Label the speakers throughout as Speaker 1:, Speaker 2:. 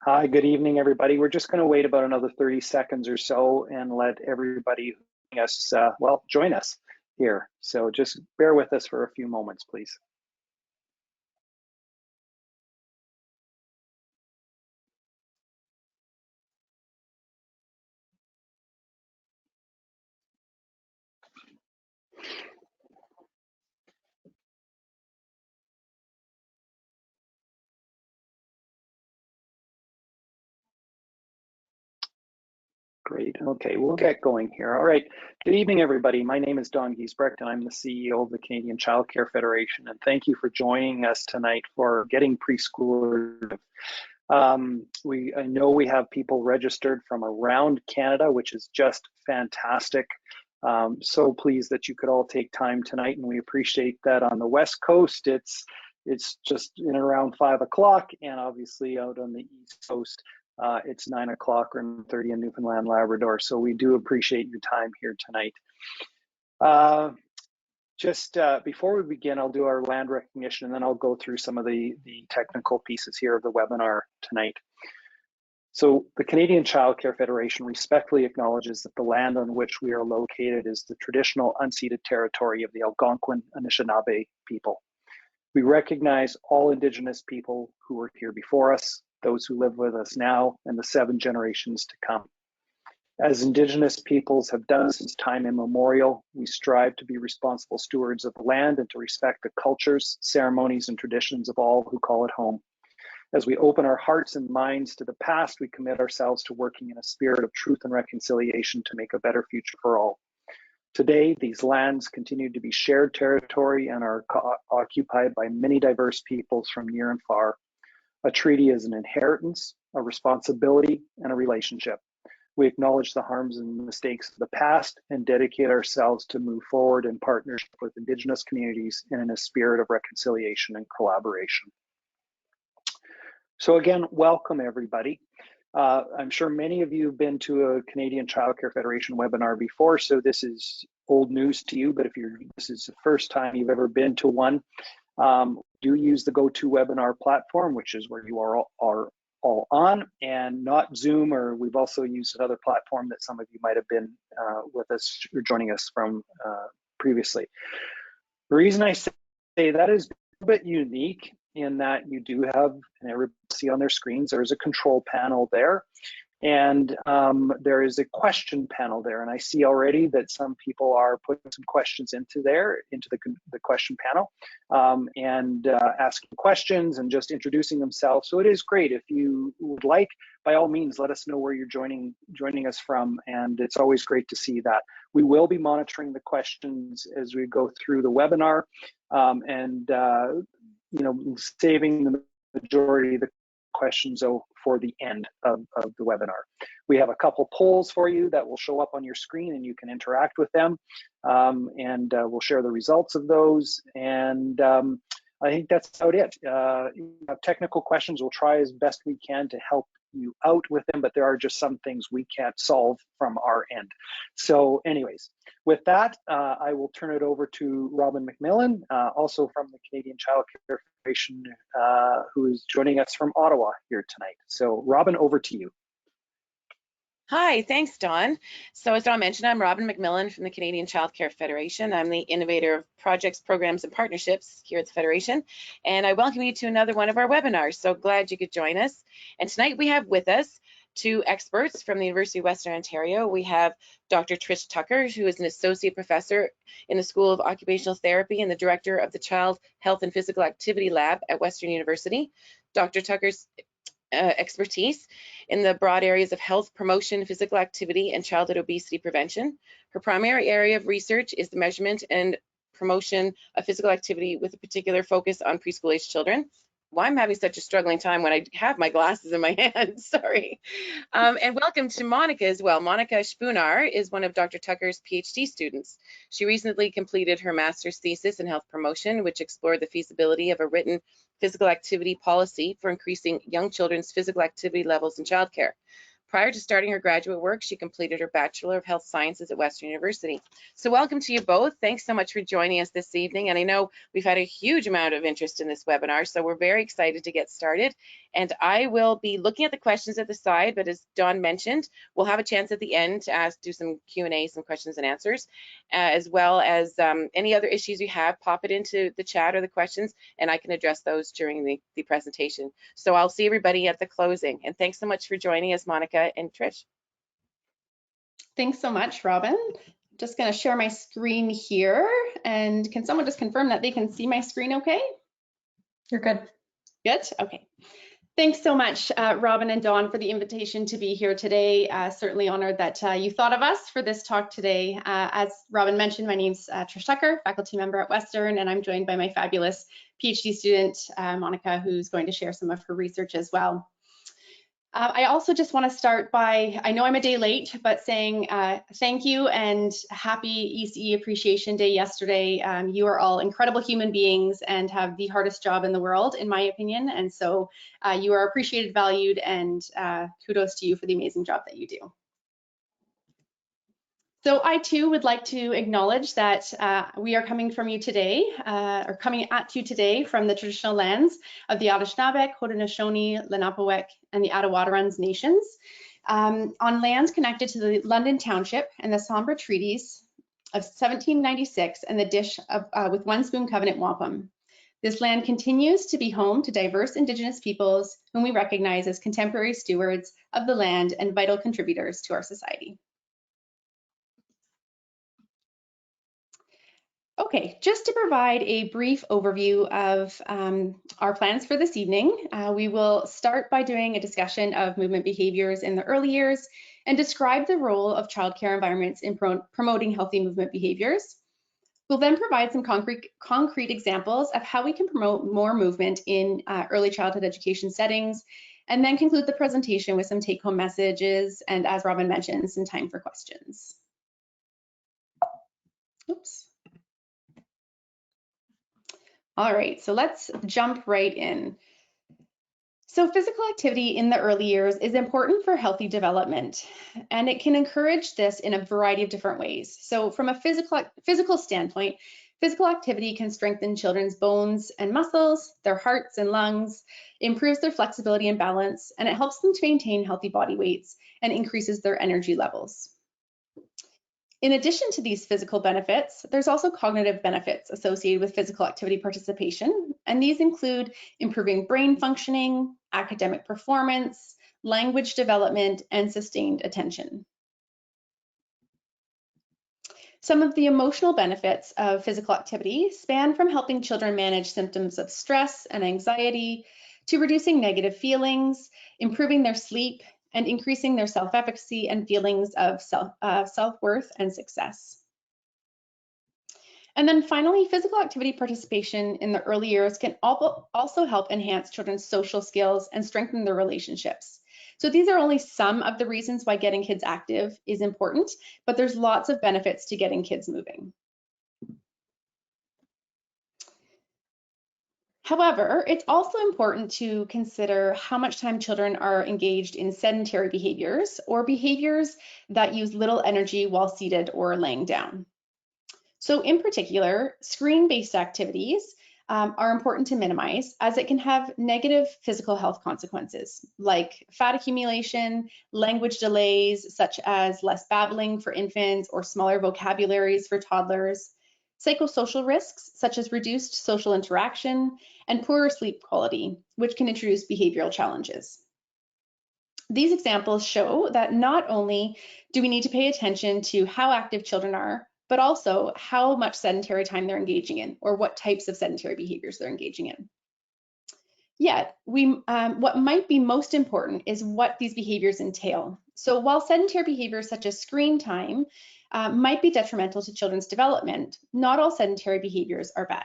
Speaker 1: Hi, good evening, everybody. We're just going to wait about another 30 seconds or so and let everybody join us here. So just bear with us for a few moments, please. Great. Okay, we'll get going here. All right. Good evening, everybody. My name is Don Giesbrecht, and I'm the CEO of the Canadian Childcare Federation. And thank you for joining us tonight for Getting Preschoolers. I know we have people registered from around Canada, which is just fantastic. So pleased that you could all take time tonight, and we appreciate that. On the West Coast, it's just in around 5 o'clock, and obviously out on the East Coast, it's 9 o'clock or 9:30 in Newfoundland, Labrador. So we do appreciate your time here tonight. Before we begin, I'll do our land recognition, and then I'll go through some of the technical pieces here of the webinar tonight. So the Canadian Childcare Federation respectfully acknowledges that the land on which we are located is the traditional unceded territory of the Algonquin Anishinaabe people. We recognize all Indigenous people who were here before us, those who live with us now, and the 7 generations to come. As Indigenous peoples have done since time immemorial, we strive to be responsible stewards of the land and to respect the cultures, ceremonies, and traditions of all who call it home. As we open our hearts and minds to the past, we commit ourselves to working in a spirit of truth and reconciliation to make a better future for all. Today, these lands continue to be shared territory and are occupied by many diverse peoples from near and far. A treaty is an inheritance, a responsibility, and a relationship. We acknowledge the harms and mistakes of the past and dedicate ourselves to move forward in partnership with Indigenous communities and in a spirit of reconciliation and collaboration. So again, welcome everybody. I'm sure many of you have been to a Canadian Childcare Federation webinar before, so this is old news to you, but if this is the first time you've ever been to one, do use the GoToWebinar platform, which is where you are all on, and not Zoom, or we've also used another platform that some of you might have been with us or joining us from previously. The reason I say that is a bit unique in that you do have, and everybody see on their screens, there's a control panel there, and there is a question panel there, and I see already that some people are putting some questions into the question panel, and asking questions and just introducing themselves. So it is great. If you would like, by all means, let us know where you're joining us from, and it's always great to see that. We will be monitoring the questions as we go through the webinar, and saving the majority of the questions for the end of the webinar. We have a couple polls for you that will show up on your screen, and you can interact with them, and we'll share the results of those. And I think that's about it. Technical questions, we'll try as best we can to help you out with them, but there are just some things we can't solve from our end. So anyways, with that, I will turn it over to Robin McMillan, also from the Canadian Childcare Federation, who is joining us from Ottawa here tonight. So Robin, over to you.
Speaker 2: Hi, thanks, Don. So as Don mentioned, I'm Robin McMillan from the Canadian Childcare Federation. I'm the innovator of projects, programs, and partnerships here at the Federation, and I welcome you to another one of our webinars. So glad you could join us. And tonight we have with us 2 experts from the University of Western Ontario. We have Dr. Trish Tucker, who is an associate professor in the School of Occupational Therapy and the director of the Child Health and Physical Activity Lab at Western University. Dr. Tucker's expertise in the broad areas of health promotion, physical activity, and childhood obesity prevention. Her primary area of research is the measurement and promotion of physical activity with a particular focus on preschool-age children. Why I'm having such a struggling time when I have my glasses in my hand, sorry. And welcome to Monika as well. Monika Szpunar is one of Dr. Tucker's PhD students. She recently completed her master's thesis in health promotion, which explored the feasibility of a written physical activity policy for increasing young children's physical activity levels in childcare. Prior to starting her graduate work, she completed her Bachelor of Health Sciences at Western University. So welcome to you both. Thanks so much for joining us this evening. And I know we've had a huge amount of interest in this webinar, so we're very excited to get started. And I will be looking at the questions at the side, but as Dawn mentioned, we'll have a chance at the end to do some Q&A, some questions and answers, as well as any other issues you have, pop it into the chat or the questions, and I can address those during the presentation. So I'll see everybody at the closing. And thanks so much for joining us, Monika and Trish.
Speaker 3: Thanks so much, Robin. Just going to share my screen here. And can someone just confirm that they can see my screen okay?
Speaker 4: You're good.
Speaker 3: Good, okay. Thanks so much, Robin and Dawn, for the invitation to be here today. Certainly honored that you thought of us for this talk today. As Robin mentioned, my name's Trish Tucker, faculty member at Western, and I'm joined by my fabulous PhD student, Monika, who's going to share some of her research as well. I also just want to start by, I know I'm a day late, but saying thank you and happy ECE Appreciation Day yesterday. You are all incredible human beings and have the hardest job in the world, in my opinion. And so you are appreciated, valued, and kudos to you for the amazing job that you do. So I too would like to acknowledge that we are coming from you today, or coming at you today from the traditional lands of the Anishinaabe, Haudenosaunee, Lenape, and the Attawadarons nations, on lands connected to the London Township and the Sombra Treaties of 1796 and the Dish of, with One Spoon Covenant Wampum. This land continues to be home to diverse Indigenous peoples whom we recognize as contemporary stewards of the land and vital contributors to our society. Okay, just to provide a brief overview of our plans for this evening, we will start by doing a discussion of movement behaviors in the early years and describe the role of childcare environments in promoting healthy movement behaviors. We'll then provide some concrete examples of how we can promote more movement in early childhood education settings, and then conclude the presentation with some take-home messages and, as Robin mentioned, some time for questions. Oops. All right, so let's jump right in. So physical activity in the early years is important for healthy development, and it can encourage this in a variety of different ways. So from a physical standpoint, physical activity can strengthen children's bones and muscles, their hearts and lungs, improves their flexibility and balance, and it helps them to maintain healthy body weights and increases their energy levels. In addition to these physical benefits, there's also cognitive benefits associated with physical activity participation, and these include improving brain functioning, academic performance, language development, and sustained attention. Some of the emotional benefits of physical activity span from helping children manage symptoms of stress and anxiety to reducing negative feelings, improving their sleep, and increasing their self-efficacy and feelings of self-worth and success. And then finally, physical activity participation in the early years can also help enhance children's social skills and strengthen their relationships. So these are only some of the reasons why getting kids active is important, but there's lots of benefits to getting kids moving. However, it's also important to consider how much time children are engaged in sedentary behaviors or behaviors that use little energy while seated or laying down. So in particular, screen-based activities are important to minimize as it can have negative physical health consequences like fat accumulation, language delays such as less babbling for infants or smaller vocabularies for toddlers, psychosocial risks such as reduced social interaction, and poorer sleep quality, which can introduce behavioral challenges. These examples show that not only do we need to pay attention to how active children are, but also how much sedentary time they're engaging in or what types of sedentary behaviors they're engaging in. Yet, what might be most important is what these behaviors entail. So while sedentary behaviors such as screen time might be detrimental to children's development, not all sedentary behaviors are bad.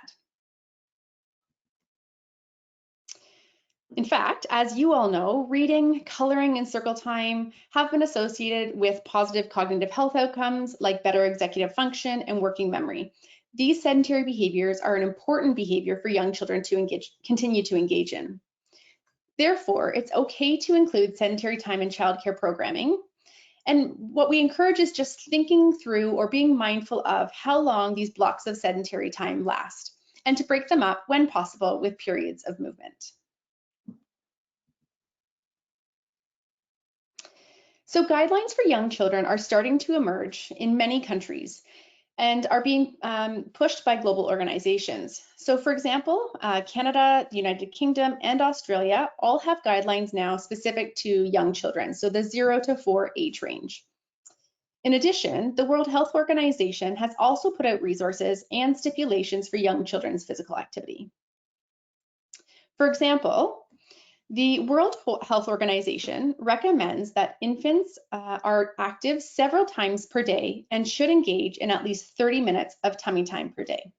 Speaker 3: In fact, as you all know, reading, coloring, and circle time have been associated with positive cognitive health outcomes like better executive function and working memory. These sedentary behaviors are an important behavior for young children to continue to engage in. Therefore, it's okay to include sedentary time in childcare programming. And what we encourage is just thinking through or being mindful of how long these blocks of sedentary time last, and to break them up when possible with periods of movement. So guidelines for young children are starting to emerge in many countries and are being pushed by global organizations. So for example, Canada, the United Kingdom, and Australia all have guidelines now specific to young children, so the 0 to 4 age range. In addition, the World Health Organization has also put out resources and stipulations for young children's physical activity. For example, the World Health Organization recommends that infants are active several times per day and should engage in at least 30 minutes of tummy time per day.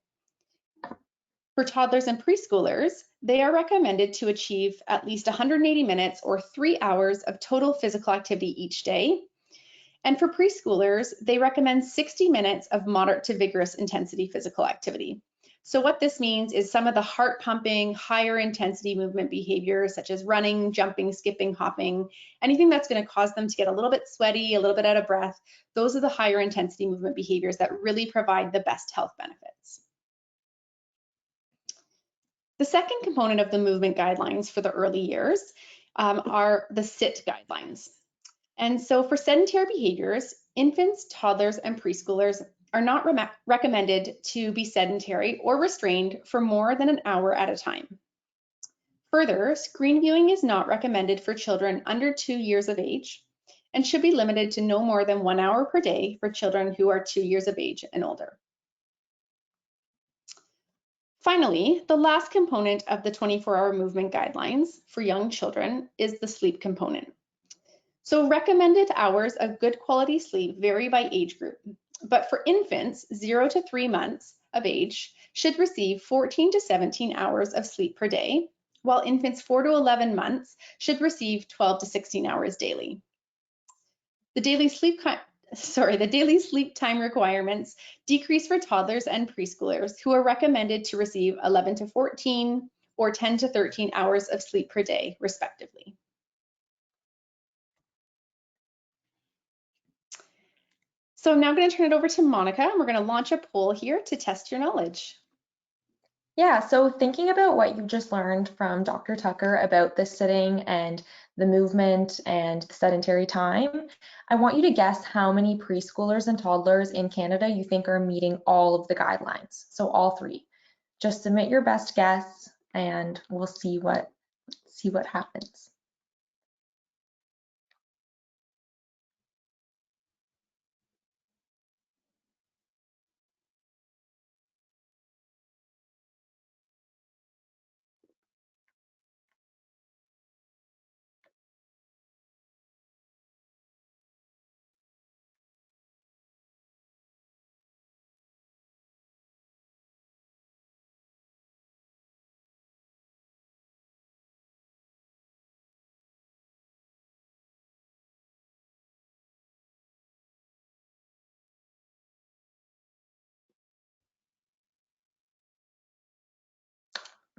Speaker 3: For toddlers and preschoolers, they are recommended to achieve at least 180 minutes or 3 hours of total physical activity each day. And for preschoolers, they recommend 60 minutes of moderate to vigorous intensity physical activity. So what this means is some of the heart pumping, higher intensity movement behaviors such as running, jumping, skipping, hopping, anything that's going to cause them to get a little bit sweaty, a little bit out of breath, those are the higher intensity movement behaviors that really provide the best health benefits. The second component of the movement guidelines for the early years are the SIT guidelines. And so for sedentary behaviors, infants, toddlers, and preschoolers are not recommended to be sedentary or restrained for more than an hour at a time. Further, screen viewing is not recommended for children under 2 years of age and should be limited to no more than 1 hour per day for children who are 2 years of age and older. Finally, the last component of the 24-hour movement guidelines for young children is the sleep component. So recommended hours of good quality sleep vary by age group, but for infants 0 to 3 months of age should receive 14 to 17 hours of sleep per day, while infants 4 to 11 months should receive 12 to 16 hours daily. The daily sleep time requirements decrease for toddlers and preschoolers who are recommended to receive 11 to 14 or 10 to 13 hours of sleep per day, respectively. So now I'm going to turn it over to Monica, and we're going to launch a poll here to test your knowledge.
Speaker 4: Yeah, so thinking about what you just learned from Dr. Tucker about the sitting and the movement and the sedentary time, I want you to guess how many preschoolers and toddlers in Canada you think are meeting all of the guidelines. So all 3. Just submit your best guess and we'll see what happens.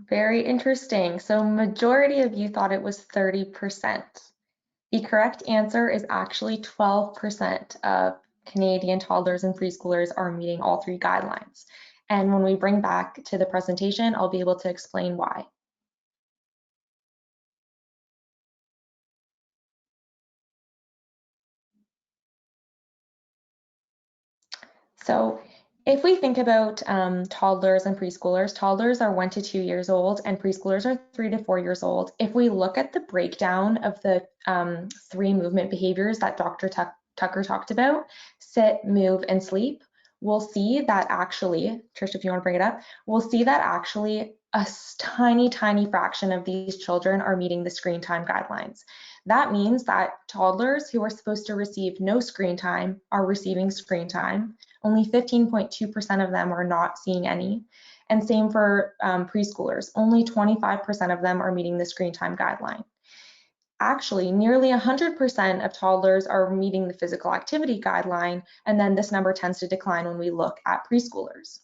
Speaker 4: Very interesting. So majority of you thought it was 30%. The correct answer is actually 12% of Canadian toddlers and preschoolers are meeting all 3 guidelines. And when we bring back to the presentation, I'll be able to explain why. So if we think about toddlers and preschoolers, toddlers are 1 to 2 years old and preschoolers are 3 to 4 years old. If we look at the breakdown of the 3 movement behaviors that Dr. Tucker talked about, sit, move, and sleep, we'll see that actually, Trish, if you want to bring it up, we'll see that actually a tiny fraction of these children are meeting the screen time guidelines. That means that toddlers who are supposed to receive no screen time are receiving screen time. Only 15.2% of them are not seeing any. And same for preschoolers. Only 25% of them are meeting the screen time guideline. Actually, nearly 100% of toddlers are meeting the physical activity guideline, and then this number tends to decline when we look at preschoolers.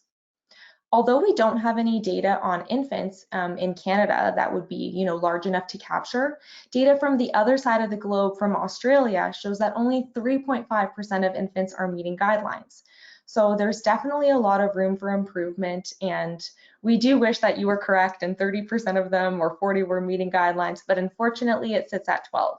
Speaker 4: Although we don't have any data on infants in Canada that would be, large enough to capture, data from the other side of the globe from Australia shows that only 3.5% of infants are meeting guidelines. So there's definitely a lot of room for improvement, and we do wish that you were correct and 30% of them or 40 were meeting guidelines, but unfortunately it sits at 12.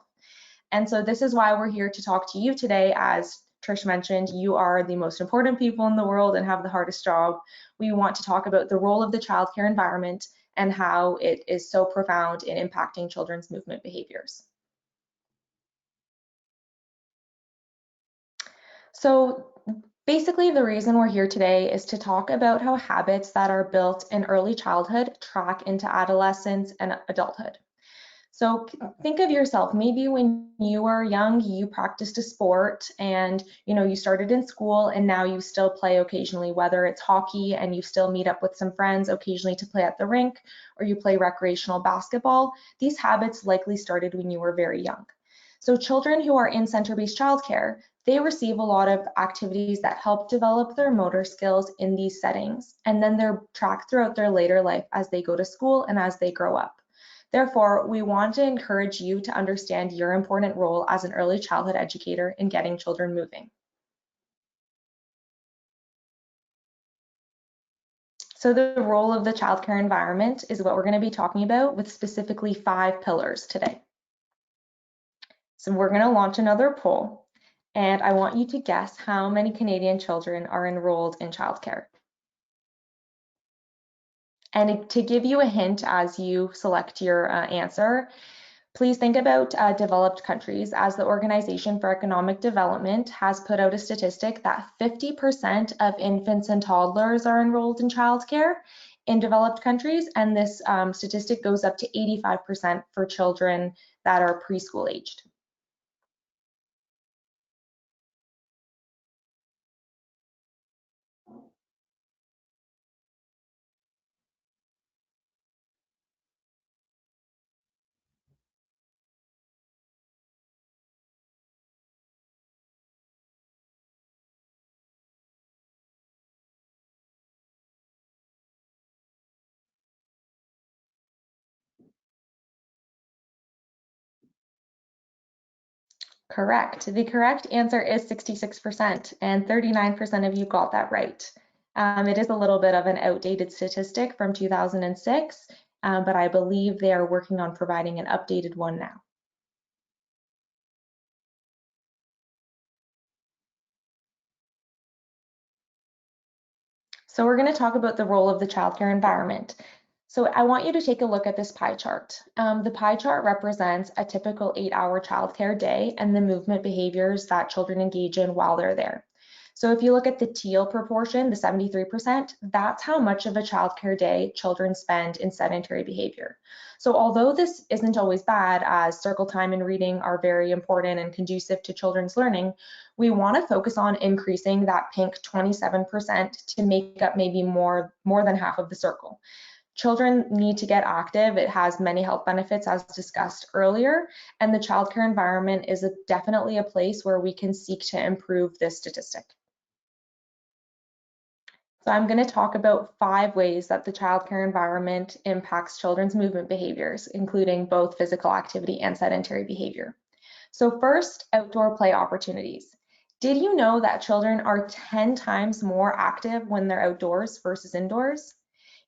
Speaker 4: And so this is why we're here to talk to you today. As Trish mentioned, you are the most important people in the world and have the hardest job. We want to talk about the role of the childcare environment and how it is so profound in impacting children's movement behaviors. So basically, the reason we're here today is to talk about how habits that are built in early childhood track into adolescence and adulthood. So think of yourself, maybe when you were young, you practiced a sport and you started in school and now you still play occasionally, whether it's hockey and you still meet up with some friends occasionally to play at the rink, or you play recreational basketball. These habits likely started when you were very young. So children who are in center-based childcare, they receive a lot of activities that help develop their motor skills in these settings, and then they're tracked throughout their later life as they go to school and as they grow up. Therefore, we want to encourage you to understand your important role as an early childhood educator in getting children moving. So the role of the childcare environment is what we're going to be talking about, with specifically 5 pillars today. So we're going to launch another poll, and I want you to guess how many Canadian children are enrolled in childcare. And to give you a hint as you select your answer, please think about developed countries, as the Organization for Economic Development has put out a statistic that 50% of infants and toddlers are enrolled in childcare in developed countries, and this statistic goes up to 85% for children that are preschool aged. Correct. The correct answer is 66%, and 39% of you got that right. It is a little bit of an outdated statistic from 2006, but I believe they are working on providing an updated one now. So we're going to talk about the role of the childcare environment. So I want you to take a look at this pie chart. The pie chart represents a typical 8-hour childcare day and the movement behaviors that children engage in while they're there. So if you look at the teal proportion, the 73%, that's how much of a childcare day children spend in sedentary behavior. So although this isn't always bad, as circle time and reading are very important and conducive to children's learning, we want to focus on increasing that pink 27% to make up maybe more than half of the circle. Children need to get active. It has many health benefits, as discussed earlier, and the childcare environment is definitely a place where we can seek to improve this statistic. So I'm going to talk about 5 ways that the childcare environment impacts children's movement behaviors, including both physical activity and sedentary behavior. So first, outdoor play opportunities. Did you know that children are 10 times more active when they're outdoors versus indoors?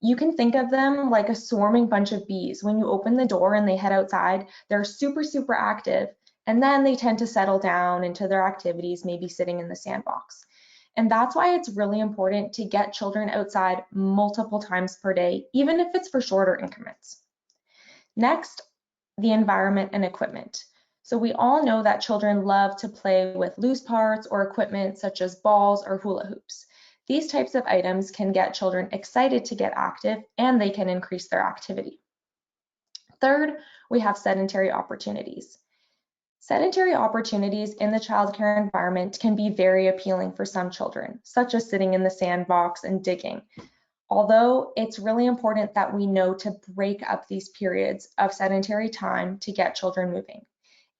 Speaker 4: You can think of them like a swarming bunch of bees. When you open the door and they head outside, they're super, super active, and then they tend to settle down into their activities, maybe sitting in the sandbox. And that's why it's really important to get children outside multiple times per day, even if it's for shorter increments. Next, the environment and equipment. So we all know that children love to play with loose parts or equipment such as balls or hula hoops. These types of items can get children excited to get active, and they can increase their activity. Third, we have sedentary opportunities. Sedentary opportunities in the childcare environment can be very appealing for some children, such as sitting in the sandbox and digging. Although it's really important that we know to break up these periods of sedentary time to get children moving.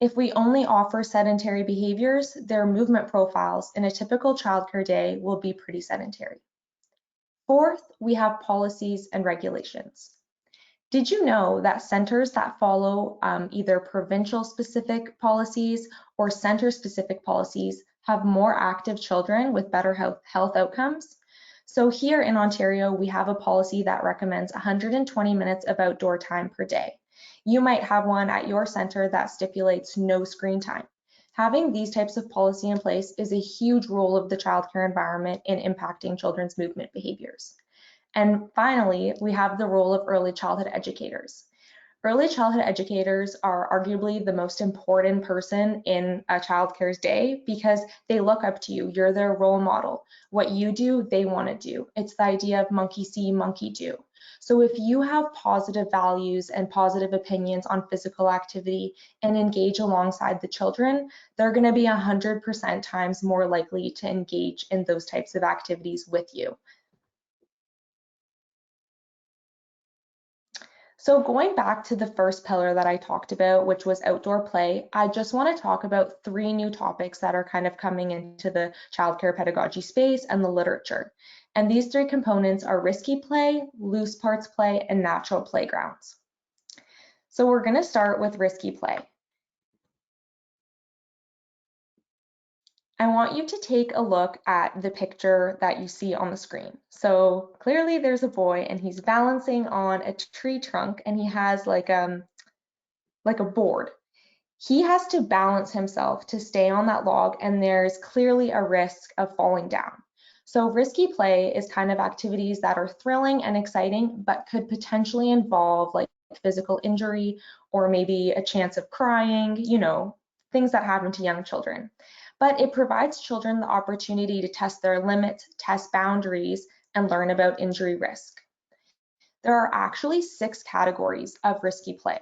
Speaker 4: If we only offer sedentary behaviors, their movement profiles in a typical childcare day will be pretty sedentary. Fourth, we have policies and regulations. Did you know that centers that follow either provincial specific policies or center specific policies have more active children with better health outcomes? So here in Ontario, we have a policy that recommends 120 minutes of outdoor time per day. You might have one at your center that stipulates no screen time. Having these types of policy in place is a huge role of the childcare environment in impacting children's movement behaviors. And finally, we have the role of early childhood educators. Early childhood educators are arguably the most important person in a childcare's day because they look up to you. You're their role model. What you do, they want to do. It's the idea of monkey see, monkey do. So if you have positive values and positive opinions on physical activity and engage alongside the children, they're going to be 100% times more likely to engage in those types of activities with you. So going back to the first pillar that I talked about, which was outdoor play, I just want to talk about 3 new topics that are kind of coming into the childcare pedagogy space and the literature. And these 3 components are risky play, loose parts play, and natural playgrounds. So we're going to start with risky play. I want you to take a look at the picture that you see on the screen. So clearly there's a boy and he's balancing on a tree trunk and he has like a board. He has to balance himself to stay on that log and there's clearly a risk of falling down. So risky play is kind of activities that are thrilling and exciting but could potentially involve like physical injury or maybe a chance of crying, you know, things that happen to young children. But it provides children the opportunity to test their limits, test boundaries, and learn about injury risk. There are actually 6 categories of risky play.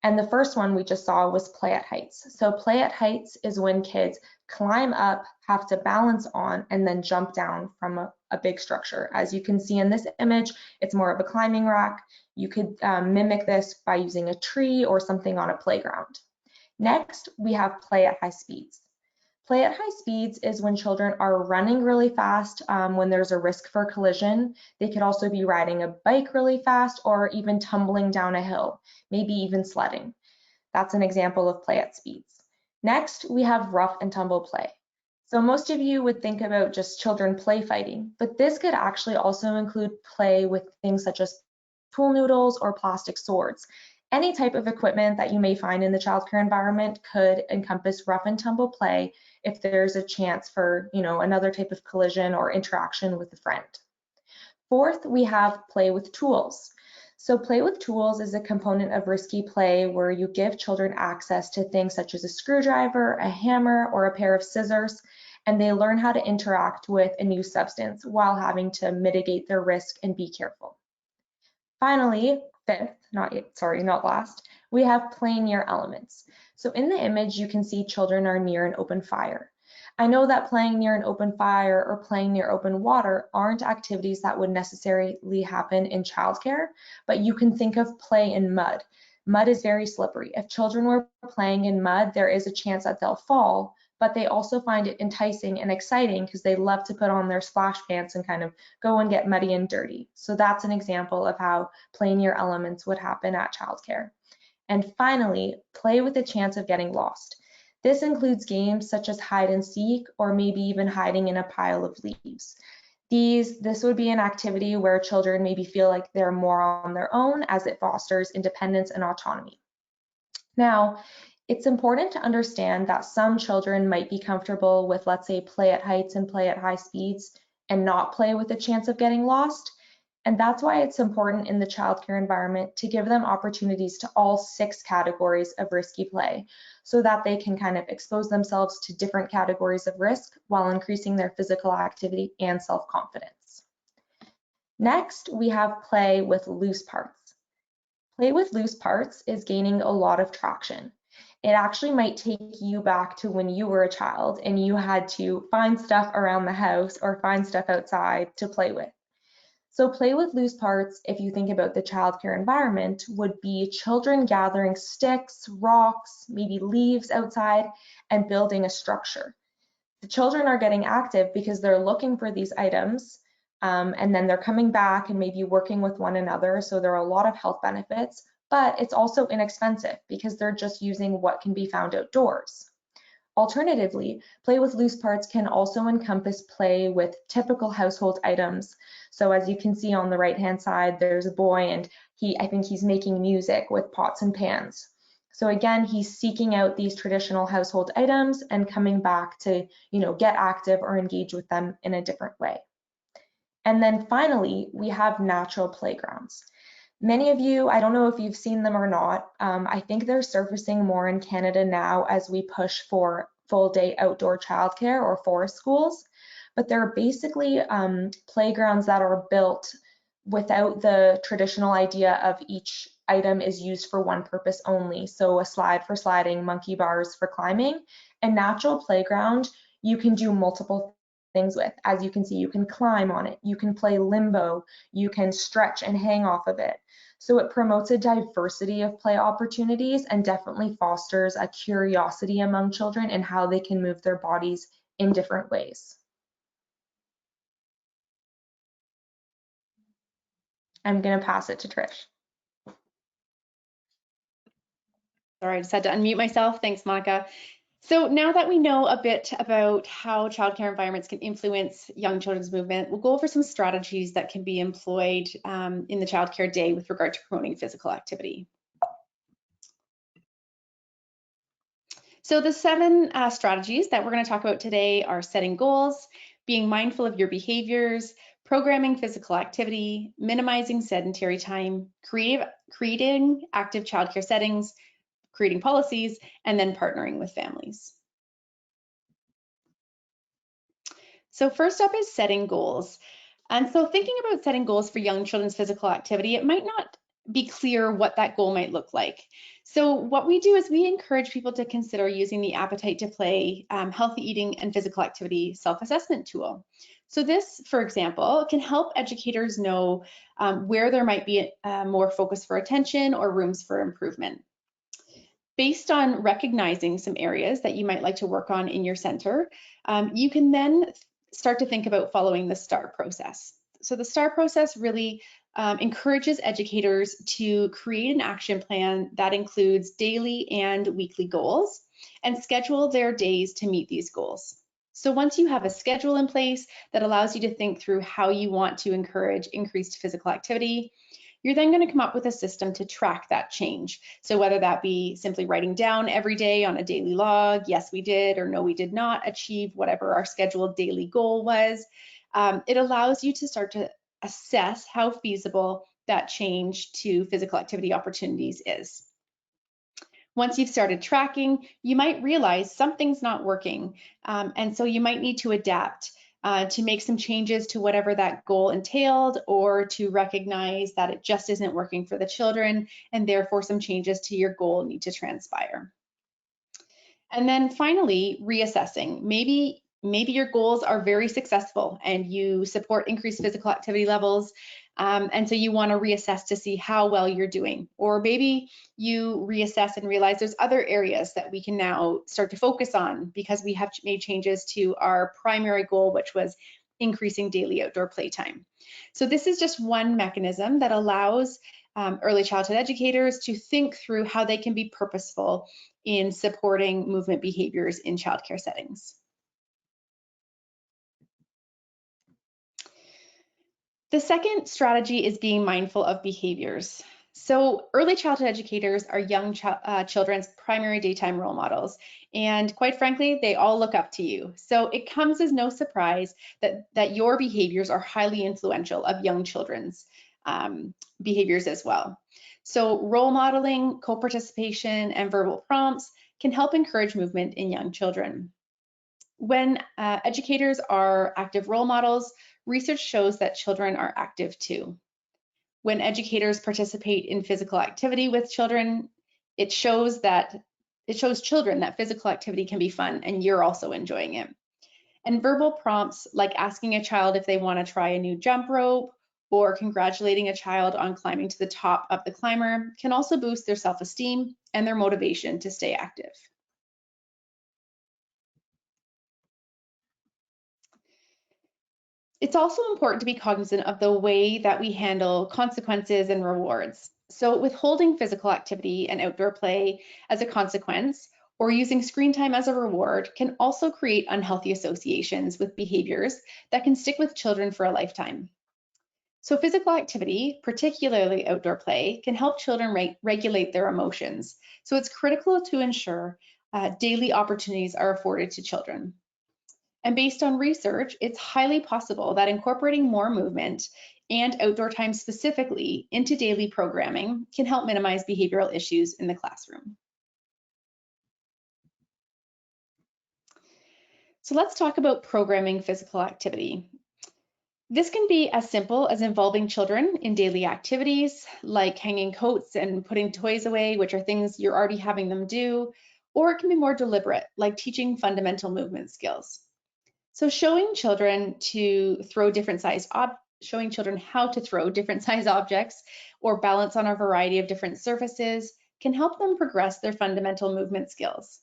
Speaker 4: And the first one we just saw was play at heights. So play at heights is when kids climb up, have to balance on, and then jump down from a big structure. As you can see in this image, it's more of a climbing rack. You could mimic this by using a tree or something on a playground. Next, we have play at high speeds. Play at high speeds is when children are running really fast when there's a risk for collision. They could also be riding a bike really fast or even tumbling down a hill, maybe even sledding. That's an example of play at speeds. Next, we have rough and tumble play. So most of you would think about just children play fighting, but this could actually also include play with things such as pool noodles or plastic swords. Any type of equipment that you may find in the childcare environment could encompass rough and tumble play if there's a chance for, you know, another type of collision or interaction with a friend. Fourth, we have play with tools. So play with tools is a component of risky play where you give children access to things such as a screwdriver, a hammer, or a pair of scissors, and they learn how to interact with a new substance while having to mitigate their risk and be careful. Finally, fifth, not last, we have playing near elements. So in the image, you can see children are near an open fire. I know that playing near an open fire or playing near open water aren't activities that would necessarily happen in childcare, but you can think of play in mud. Mud is very slippery. If children were playing in mud, there is a chance that they'll fall, but they also find it enticing and exciting because they love to put on their splash pants and kind of go and get muddy and dirty. So that's an example of how play near elements would happen at childcare. And finally, play with a chance of getting lost. This includes games such as hide and seek or maybe even hiding in a pile of leaves. This would be an activity where children maybe feel like they're more on their own as it fosters independence and autonomy. Now, it's important to understand that some children might be comfortable with, let's say, play at heights and play at high speeds and not play with a chance of getting lost. And that's why it's important in the childcare environment to give them opportunities to all 6 categories of risky play so that they can kind of expose themselves to different categories of risk while increasing their physical activity and self-confidence. Next, we have play with loose parts. Play with loose parts is gaining a lot of traction. It actually might take you back to when you were a child and you had to find stuff around the house or find stuff outside to play with. So play with loose parts, if you think about the childcare environment, would be children gathering sticks, rocks, maybe leaves outside and building a structure. The children are getting active because they're looking for these items, and then they're coming back and maybe working with one another. So there are a lot of health benefits, but it's also inexpensive because they're just using what can be found outdoors. Alternatively, play with loose parts can also encompass play with typical household items. So as you can see on the right-hand side, there's a boy and I think he's making music with pots and pans. So again, he's seeking out these traditional household items and coming back to, get active or engage with them in a different way. And then finally, we have natural playgrounds. Many of you, I don't know if you've seen them or not, I think they're surfacing more in Canada now as we push for full-day outdoor childcare or forest schools, but they're basically playgrounds that are built without the traditional idea of each item is used for one purpose only. So a slide for sliding, monkey bars for climbing, and natural playground, you can do multiple things with. As you can see, you can climb on it, you can play limbo, you can stretch and hang off of it. So it promotes a diversity of play opportunities and definitely fosters a curiosity among children in how they can move their bodies in different ways. I'm going to pass it to Trish.
Speaker 3: Sorry, I just had to unmute myself. Thanks, Monika. So now that we know a bit about how childcare environments can influence young children's movement, we'll go over some strategies that can be employed in the childcare day with regard to promoting physical activity. So the 7 strategies that we're going to talk about today are setting goals, being mindful of your behaviors, programming physical activity, minimizing sedentary time, creating active childcare settings, creating policies, and then partnering with families. So first up is setting goals. And so thinking about setting goals for young children's physical activity, it might not be clear what that goal might look like. So what we do is we encourage people to consider using the Appetite to Play healthy eating and physical activity self-assessment tool. So this, for example, can help educators know where there might be more focus for attention or rooms for improvement. Based on recognizing some areas that you might like to work on in your center, you can then start to think about following the STAR process. So the STAR process really encourages educators to create an action plan that includes daily and weekly goals and schedule their days to meet these goals. So once you have a schedule in place that allows you to think through how you want to encourage increased physical activity, you're then going to come up with a system to track that change. So whether that be simply writing down every day on a daily log, yes, we did, or no, we did not achieve whatever our scheduled daily goal was, it allows you to start to assess how feasible that change to physical activity opportunities is. Once you've started tracking, you might realize something's not working, and so you might need to adapt. To make some changes to whatever that goal entailed, or to recognize that it just isn't working for the children, and therefore some changes to your goal need to transpire. And then finally, reassessing. Maybe your goals are very successful and you support increased physical activity levels, and so you want to reassess to see how well you're doing. Or maybe you reassess and realize there's other areas that we can now start to focus on because we have made changes to our primary goal, which was increasing daily outdoor playtime. So this is just one mechanism that allows early childhood educators to think through how they can be purposeful in supporting movement behaviors in childcare settings. The second strategy is being mindful of behaviors. So early childhood educators are young children's primary daytime role models. And quite frankly, they all look up to you. So it comes as no surprise that your behaviors are highly influential of young children's behaviors as well. So role modeling, co-participation, and verbal prompts can help encourage movement in young children. When educators are active role models, research shows that children are active too. When educators participate in physical activity with children, it shows children that physical activity can be fun and you're also enjoying it. And verbal prompts like asking a child if they want to try a new jump rope or congratulating a child on climbing to the top of the climber can also boost their self-esteem and their motivation to stay active. It's also important to be cognizant of the way that we handle consequences and rewards. So withholding physical activity and outdoor play as a consequence, or using screen time as a reward, can also create unhealthy associations with behaviors that can stick with children for a lifetime. So physical activity, particularly outdoor play, can help children regulate their emotions. So it's critical to ensure daily opportunities are afforded to children. And based on research, it's highly possible that incorporating more movement and outdoor time specifically into daily programming can help minimize behavioral issues in the classroom. So let's talk about programming physical activity. This can be as simple as involving children in daily activities like hanging coats and putting toys away, which are things you're already having them do, or it can be more deliberate, like teaching fundamental movement skills. So showing children how to throw different size objects or balance on a variety of different surfaces can help them progress their fundamental movement skills.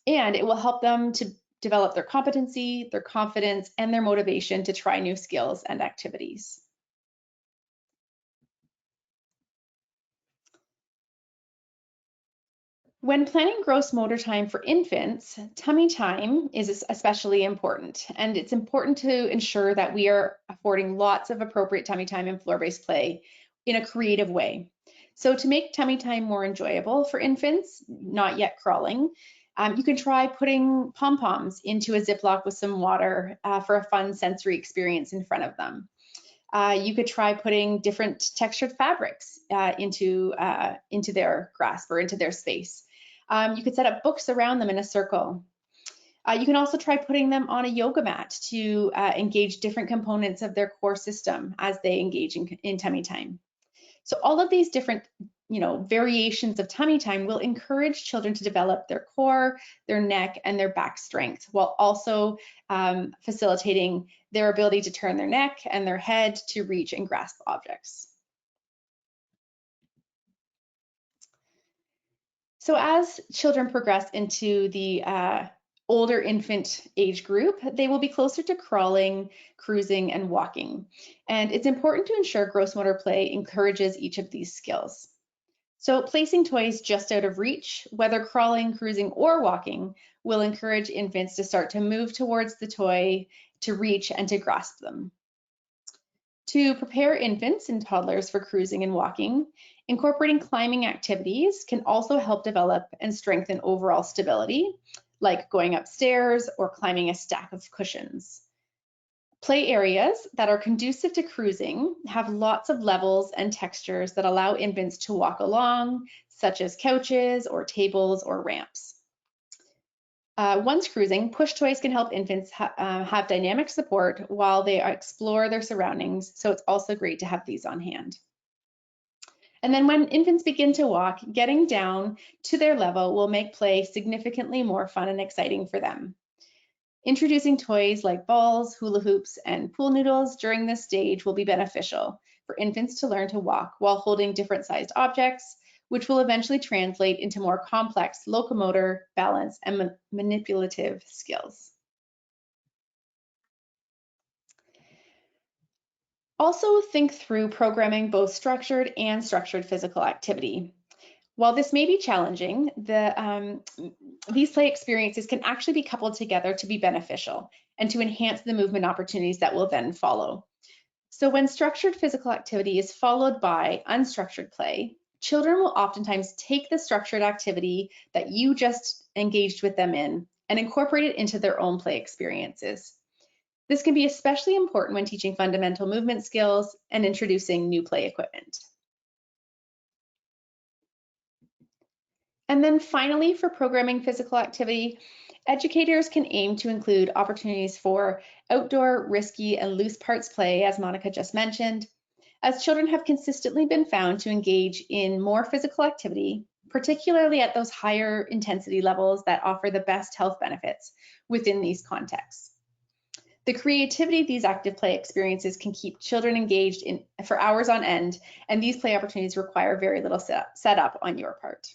Speaker 3: And it will help them to develop their competency, their confidence, and their motivation to try new skills and activities. When planning gross motor time for infants, tummy time is especially important, and it's important to ensure that we are affording lots of appropriate tummy time and floor-based play in a creative way. So to make tummy time more enjoyable for infants not yet crawling, you can try putting pom-poms into a Ziploc with some water for a fun sensory experience in front of them. You could try putting different textured fabrics into their grasp or into their space. You could set up books around them in a circle. You can also try putting them on a yoga mat to engage different components of their core system as they engage in tummy time. So all of these different variations of tummy time will encourage children to develop their core, their neck, and their back strength, while also facilitating their ability to turn their neck and their head to reach and grasp objects. So as children progress into the older infant age group, they will be closer to crawling, cruising, and walking. And it's important to ensure gross motor play encourages each of these skills. So placing toys just out of reach, whether crawling, cruising, or walking, will encourage infants to start to move towards the toy, to reach, and to grasp them. To prepare infants and toddlers for cruising and walking, incorporating climbing activities can also help develop and strengthen overall stability, like going upstairs or climbing a stack of cushions. Play areas that are conducive to cruising have lots of levels and textures that allow infants to walk along, such as couches or tables or ramps. Once cruising, push toys can help infants have dynamic support while they explore their surroundings, so it's also great to have these on hand. And then when infants begin to walk, getting down to their level will make play significantly more fun and exciting for them. Introducing toys like balls, hula hoops, and pool noodles during this stage will be beneficial for infants to learn to walk while holding different sized objects, which will eventually translate into more complex locomotor, balance, and manipulative skills. Also think through programming both structured and structured physical activity. While this may be challenging, these play experiences can actually be coupled together to be beneficial and to enhance the movement opportunities that will then follow. So when structured physical activity is followed by unstructured play, children will oftentimes take the structured activity that you just engaged with them in and incorporate it into their own play experiences. This can be especially important when teaching fundamental movement skills and introducing new play equipment. And then finally, for programming physical activity, educators can aim to include opportunities for outdoor, risky, and loose parts play, as Monica just mentioned, as children have consistently been found to engage in more physical activity, particularly at those higher intensity levels that offer the best health benefits within these contexts. The creativity of these active play experiences can keep children engaged for hours on end, and these play opportunities require very little setup on your part.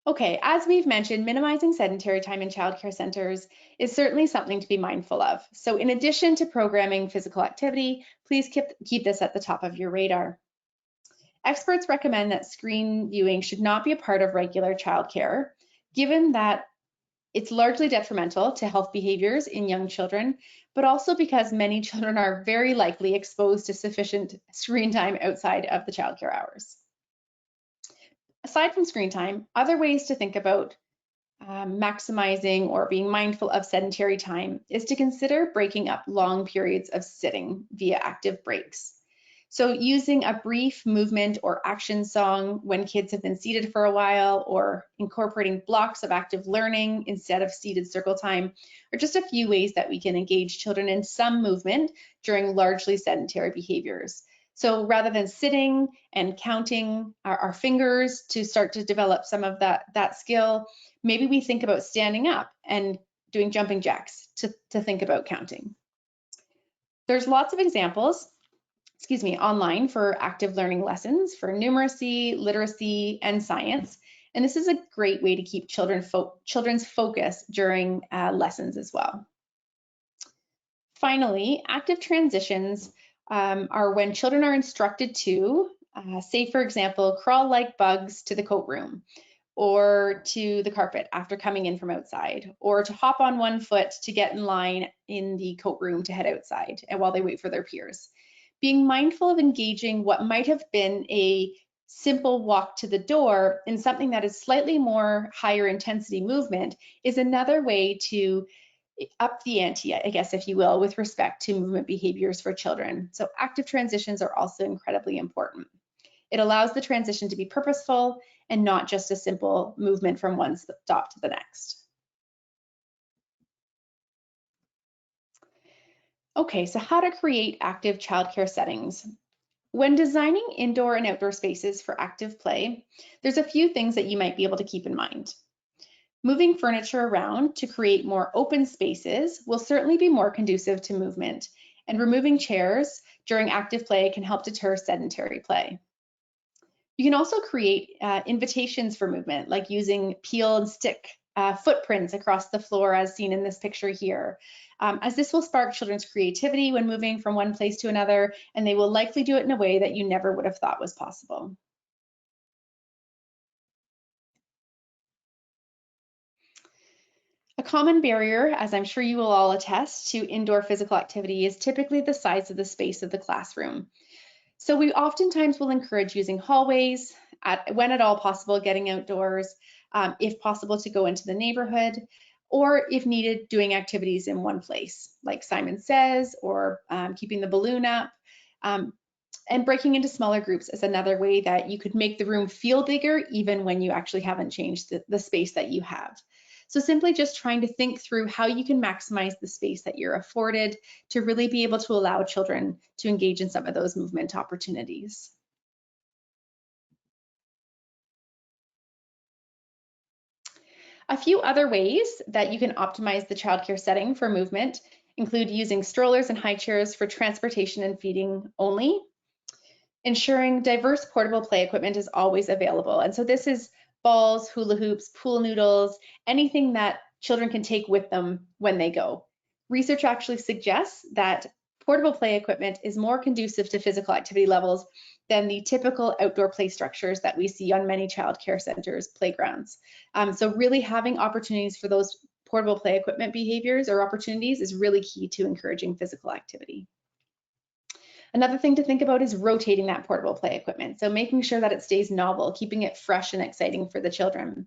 Speaker 3: Okay, as we've mentioned, minimizing sedentary time in childcare centers is certainly something to be mindful of. So in addition to programming physical activity, please keep this at the top of your radar. Experts recommend that screen viewing should not be a part of regular childcare, given that it's largely detrimental to health behaviors in young children, but also because many children are very likely exposed to sufficient screen time outside of the childcare hours. Aside from screen time, other ways to think about maximizing or being mindful of sedentary time is to consider breaking up long periods of sitting via active breaks. So using a brief movement or action song when kids have been seated for a while, or incorporating blocks of active learning instead of seated circle time, are just a few ways that we can engage children in some movement during largely sedentary behaviors. So rather than sitting and counting our fingers to start to develop some of that skill, maybe we think about standing up and doing jumping jacks to think about counting. There's lots of examples, online for active learning lessons for numeracy, literacy, and science. And this is a great way to keep children's focus during lessons as well. Finally, active transitions are when children are instructed to, say for example, crawl like bugs to the coat room, or to the carpet after coming in from outside, or to hop on one foot to get in line in the coat room to head outside and while they wait for their peers. Being mindful of engaging what might have been a simple walk to the door in something that is slightly more higher intensity movement is another way to up the ante, I guess, if you will, with respect to movement behaviors for children. So active transitions are also incredibly important. It allows the transition to be purposeful and not just a simple movement from one stop to the next. Okay, so how to create active childcare settings. When designing indoor and outdoor spaces for active play, there's a few things that you might be able to keep in mind. Moving furniture around to create more open spaces will certainly be more conducive to movement, and removing chairs during active play can help deter sedentary play. You can also create invitations for movement, like using peel and stick footprints across the floor as seen in this picture here, as this will spark children's creativity when moving from one place to another, and they will likely do it in a way that you never would have thought was possible. A common barrier, as I'm sure you will all attest, to indoor physical activity is typically the size of the space of the classroom. So we oftentimes will encourage using hallways, when at all possible, getting outdoors, if possible to go into the neighborhood, or if needed, doing activities in one place, like Simon Says, or keeping the balloon up. And breaking into smaller groups is another way that you could make the room feel bigger, even when you actually haven't changed the space that you have. So simply just trying to think through how you can maximize the space that you're afforded to really be able to allow children to engage in some of those movement opportunities. A few other ways that you can optimize the childcare setting for movement include using strollers and high chairs for transportation and feeding only, ensuring diverse portable play equipment is always available. And so this is balls, hula hoops, pool noodles, anything that children can take with them when they go. Research actually suggests that portable play equipment is more conducive to physical activity levels than the typical outdoor play structures that we see on many childcare centers' playgrounds. So really having opportunities for those portable play equipment behaviors or opportunities is really key to encouraging physical activity. Another thing to think about is rotating that portable play equipment. So making sure that it stays novel, keeping it fresh and exciting for the children.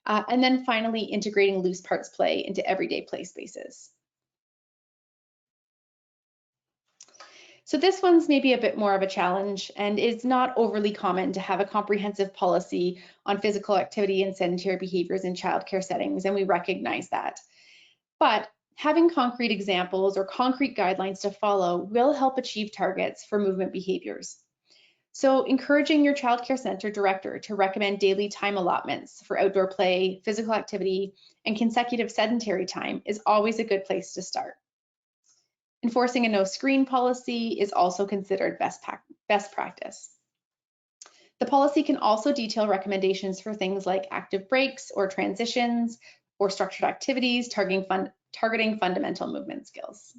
Speaker 3: And then finally, integrating loose parts play into everyday play spaces. So this one's maybe a bit more of a challenge, and it's not overly common to have a comprehensive policy on physical activity and sedentary behaviors in childcare settings, and we recognize that. But having concrete examples or concrete guidelines to follow will help achieve targets for movement behaviors. So encouraging your childcare center director to recommend daily time allotments for outdoor play, physical activity, and consecutive sedentary time is always a good place to start. Enforcing a no screen policy is also considered best practice. The policy can also detail recommendations for things like active breaks or transitions or structured activities targeting fundamental movement skills.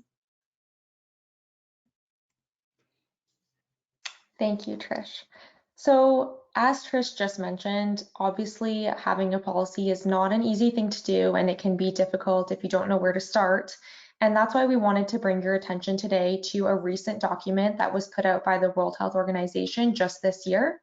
Speaker 4: Thank you, Trish. So as Trish just mentioned, obviously having a policy is not an easy thing to do, and it can be difficult if you don't know where to start. And that's why we wanted to bring your attention today to a recent document that was put out by the World Health Organization just this year.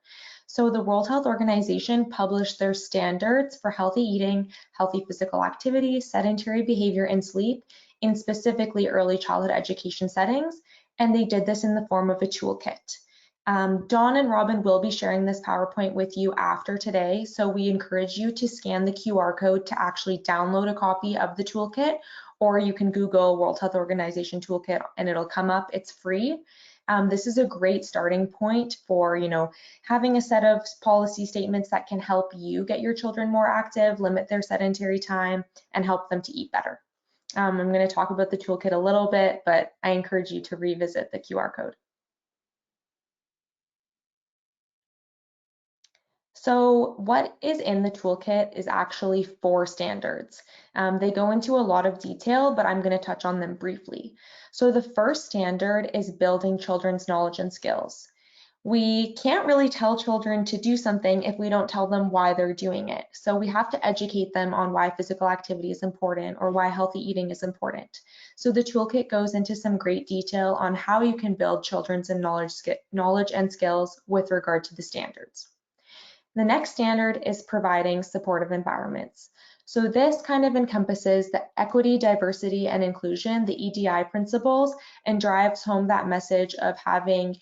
Speaker 4: So the World Health Organization published their standards for healthy eating, healthy physical activity, sedentary behavior, and sleep in specifically early childhood education settings. And they did this in the form of a toolkit. Dawn and Robin will be sharing this PowerPoint with you after today, so we encourage you to scan the QR code to actually download a copy of the toolkit, or you can Google World Health Organization toolkit and it'll come up. It's free. This is a great starting point for, having a set of policy statements that can help you get your children more active, limit their sedentary time, and help them to eat better. I'm going to talk about the toolkit a little bit, but I encourage you to revisit the QR code. So what is in the toolkit is actually 4 standards. They go into a lot of detail, but I'm going to touch on them briefly. So the first standard is building children's knowledge and skills. We can't really tell children to do something if we don't tell them why they're doing it. So we have to educate them on why physical activity is important or why healthy eating is important. So the toolkit goes into some great detail on how you can build children's knowledge and skills with regard to the standards. The next standard is providing supportive environments. So this kind of encompasses the equity, diversity, and inclusion, the EDI principles, and drives home that message of having,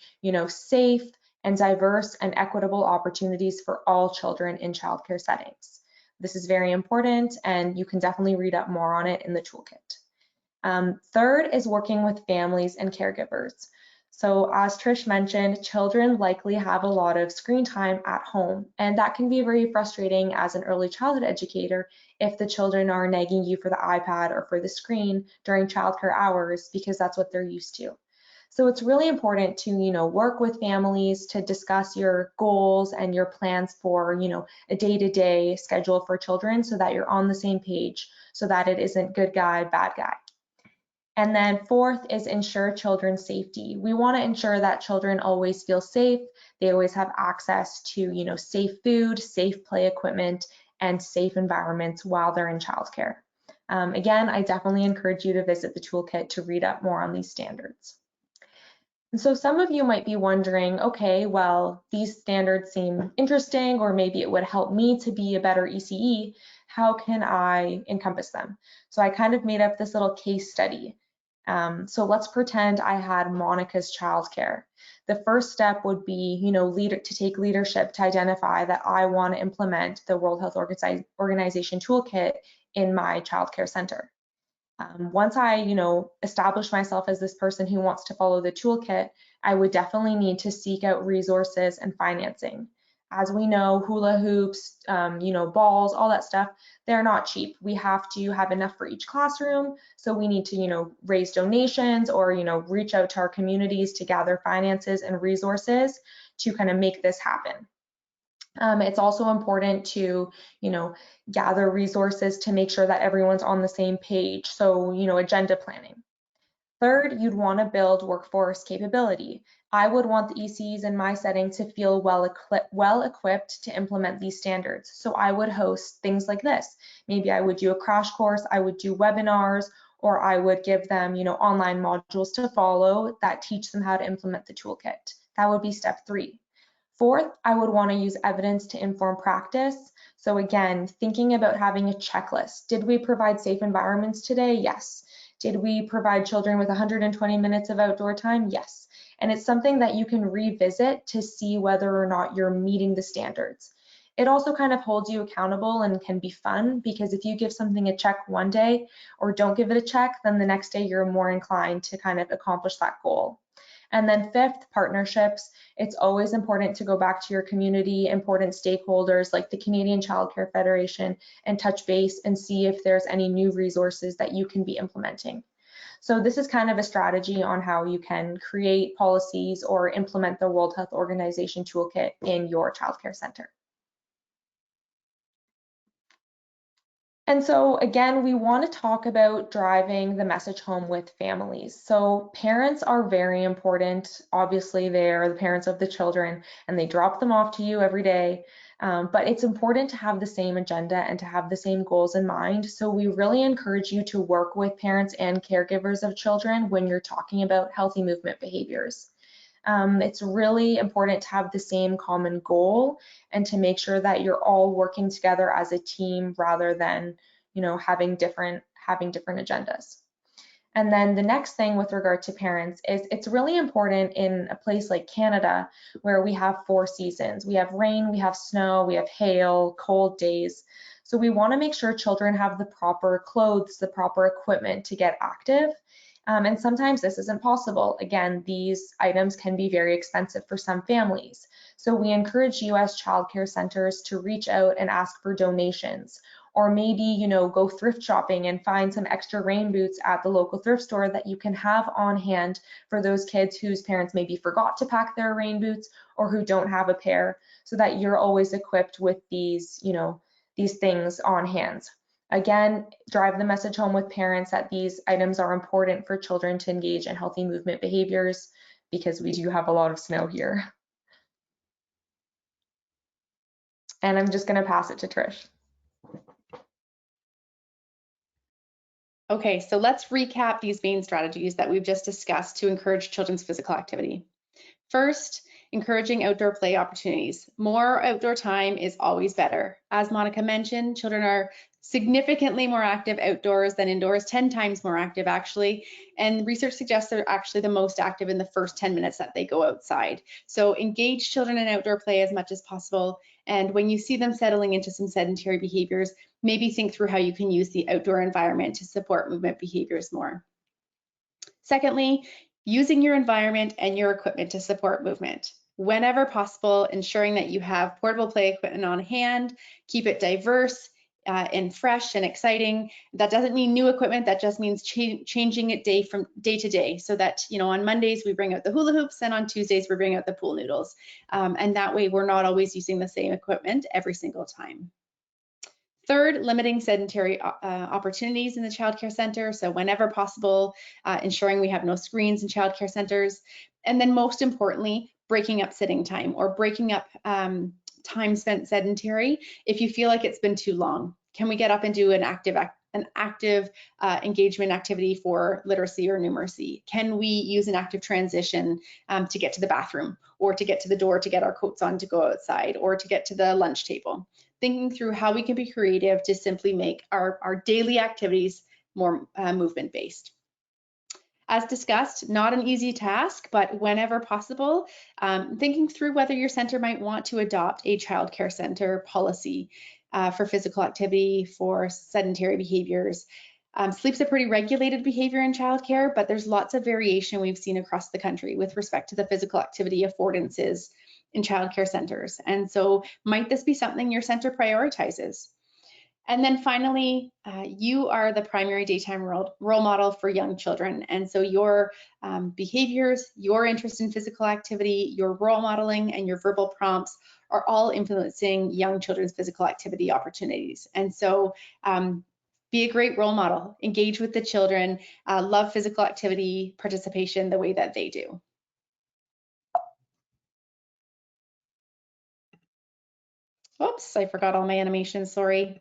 Speaker 4: safe and diverse and equitable opportunities for all children in childcare settings. This is very important, and you can definitely read up more on it in the toolkit. Third is working with families and caregivers. So as Trish mentioned, children likely have a lot of screen time at home, and that can be very frustrating as an early childhood educator if the children are nagging you for the iPad or for the screen during childcare hours because that's what they're used to. So it's really important to, work with families to discuss your goals and your plans for, a day-to-day schedule for children so that you're on the same page so that it isn't good guy, bad guy. And then fourth is ensure children's safety. We want to ensure that children always feel safe. They always have access to, safe food, safe play equipment, and safe environments while they're in childcare. Again, I definitely encourage you to visit the toolkit to read up more on these standards. And so some of you might be wondering, okay, well, these standards seem interesting, or maybe it would help me to be a better ECE. How can I encompass them? So I kind of made up this little case study. So let's pretend I had Monika's childcare. The first step would be, to take leadership to identify that I want to implement the World Health Organization toolkit in my childcare center. Once I, establish myself as this person who wants to follow the toolkit, I would definitely need to seek out resources and financing. As we know, hula hoops, balls, all that stuff, they're not cheap. We have to have enough for each classroom. So we need to, raise donations or, reach out to our communities to gather finances and resources to kind of make this happen. It's also important to, gather resources to make sure that everyone's on the same page. So, agenda planning. Third, you'd want to build workforce capability. I would want the ECEs in my setting to feel well equipped to implement these standards. So I would host things like this. Maybe I would do a crash course, I would do webinars, or I would give them, online modules to follow that teach them how to implement the toolkit. That would be step 3. Fourth, I would want to use evidence to inform practice. So again, thinking about having a checklist. Did we provide safe environments today? Yes. Did we provide children with 120 minutes of outdoor time? Yes. And it's something that you can revisit to see whether or not you're meeting the standards. It also kind of holds you accountable and can be fun, because if you give something a check one day or don't give it a check, then the next day you're more inclined to kind of accomplish that goal. And then fifth, partnerships. It's always important to go back to your community, important stakeholders like the Canadian Childcare Federation, and touch base and see if there's any new resources that you can be implementing. So this is kind of a strategy on how you can create policies or implement the World Health Organization toolkit in your childcare center. And so again, we want to talk about driving the message home with families. So parents are very important. Obviously, they are the parents of the children and they drop them off to you every day. But it's important to have the same agenda and to have the same goals in mind. So we really encourage you to work with parents and caregivers of children when you're talking about healthy movement behaviors. It's really important to have the same common goal and to make sure that you're all working together as a team rather than, you know, having different agendas. And then the next thing with regard to parents is it's really important in a place like Canada where we have 4 seasons. We have rain, we have snow, we have hail, cold days. So we want to make sure children have the proper clothes, the proper equipment to get active. And sometimes this isn't possible. Again, these items can be very expensive for some families. So we encourage you as childcare centers to reach out and ask for donations, or maybe, you know, go thrift shopping and find some extra rain boots at the local thrift store that you can have on hand for those kids whose parents maybe forgot to pack their rain boots or who don't have a pair, so that you're always equipped with these, you know, these things on hand. Again, drive the message home with parents that these items are important for children to engage in healthy movement behaviors, because we do have a lot of snow here. And I'm just going to pass it to Trish.
Speaker 3: Okay, so let's recap these main strategies that we've just discussed to encourage children's physical activity. First, encouraging outdoor play opportunities. More outdoor time is always better. As Monika mentioned, children are significantly more active outdoors than indoors, 10 times more active actually. And research suggests they're actually the most active in the first 10 minutes that they go outside. So engage children in outdoor play as much as possible. And when you see them settling into some sedentary behaviors, maybe think through how you can use the outdoor environment to support movement behaviors more. Secondly, using your environment and your equipment to support movement. Whenever possible, ensuring that you have portable play equipment on hand, keep it diverse and fresh and exciting. That doesn't mean new equipment, that just means changing it day to day, so that, you know, on Mondays we bring out the hula hoops and on Tuesdays we bring out the pool noodles. And that way we're not always using the same equipment every single time. Third, limiting sedentary opportunities in the childcare center. So whenever possible, ensuring we have no screens in childcare centers. And then most importantly, breaking up sitting time, or breaking up time spent sedentary if you feel like it's been too long. Can we get up and do an active engagement activity for literacy or numeracy? Can we use an active transition to get to the bathroom, or to get to the door to get our coats on to go outside, or to get to the lunch table? Thinking through how we can be creative to simply make our daily activities more movement-based. As discussed, not an easy task, but whenever possible, thinking through whether your center might want to adopt a childcare center policy for physical activity, for sedentary behaviors. Sleep's a pretty regulated behavior in childcare, but there's lots of variation we've seen across the country with respect to the physical activity affordances in childcare centers. And so might this be something your center prioritizes? And then finally, you are the primary daytime role model for young children. And so your behaviors, your interest in physical activity, your role modeling, and your verbal prompts are all influencing young children's physical activity opportunities. And so be a great role model, engage with the children, love physical activity participation the way that they do. Oops, I forgot all my animations, sorry.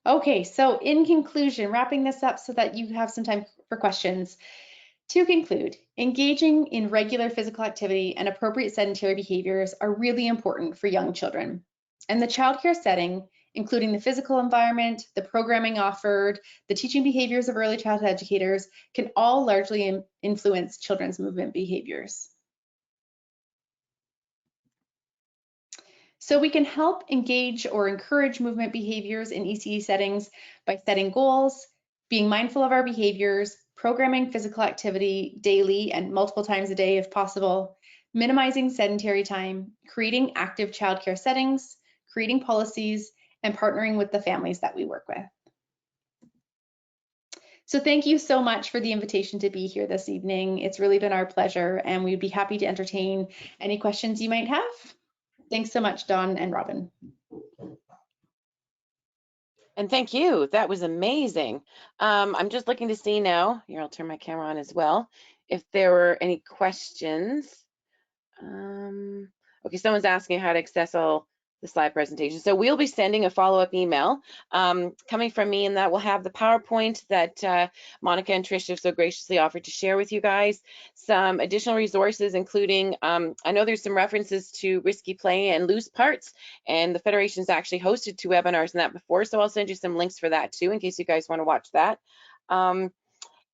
Speaker 3: Okay, so in conclusion, wrapping this up so that you have some time for questions. To conclude, engaging in regular physical activity and appropriate sedentary behaviors are really important for young children. And the childcare setting, including the physical environment, the programming offered, the teaching behaviors of early childhood educators, can all largely influence children's movement behaviors. So we can help engage or encourage movement behaviors in ECE settings by setting goals, being mindful of our behaviors, programming physical activity daily and multiple times a day if possible, minimizing sedentary time, creating active childcare settings, creating policies, and partnering with the families that we work with. So thank you so much for the invitation to be here this evening. It's really been our pleasure, and we'd be happy to entertain any questions you might have. Thanks so much, Dawn and Robin.
Speaker 2: And thank you. That was amazing. I'm just looking to see now. Here, I'll turn my camera on as well. If there were any questions. Okay, someone's asking how to access all the slide presentation. So we'll be sending a follow-up email coming from me, and that will have the PowerPoint that Monika and Trish have so graciously offered to share with you guys. Some additional resources, including, I know there's some references to risky play and loose parts, and the Federation's actually hosted 2 webinars on that before, so I'll send you some links for that too, in case you guys want to watch that.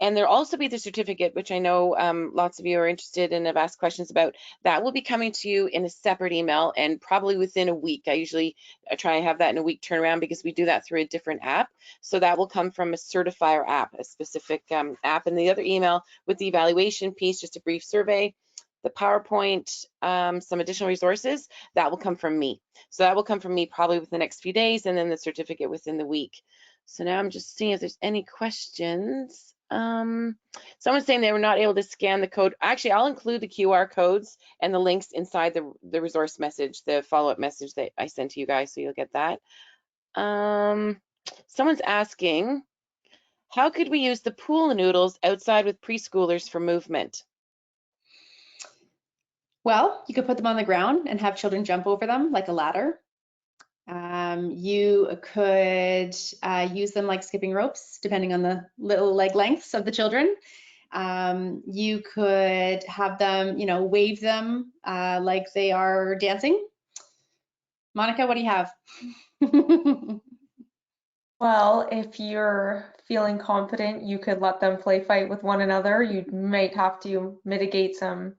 Speaker 2: And there'll also be the certificate, which I know lots of you are interested in, have asked questions about. That will be coming to you in a separate email, and probably within a week. I usually try and have that in a week turnaround, because we do that through a different app. So that will come from a certifier app, a specific app. And the other email with the evaluation piece, just a brief survey, the PowerPoint, some additional resources, that will come from me. So that will come from me probably within the next few days, and then the certificate within the week. So now I'm just seeing if there's any questions. Someone's saying they were not able to scan the code. Actually, I'll include the QR codes and the links inside the resource message, the follow-up message that I sent to you guys, so you'll get that. Someone's asking, how could we use the pool noodles outside with preschoolers for movement?
Speaker 3: Well, you could put them on the ground and have children jump over them like a ladder. You could use them like skipping ropes, depending on the little leg lengths of the children. You could have them, wave them like they are dancing. Monika, what do you have?
Speaker 4: Well, if you're feeling confident, you could let them play fight with one another. You might have to mitigate some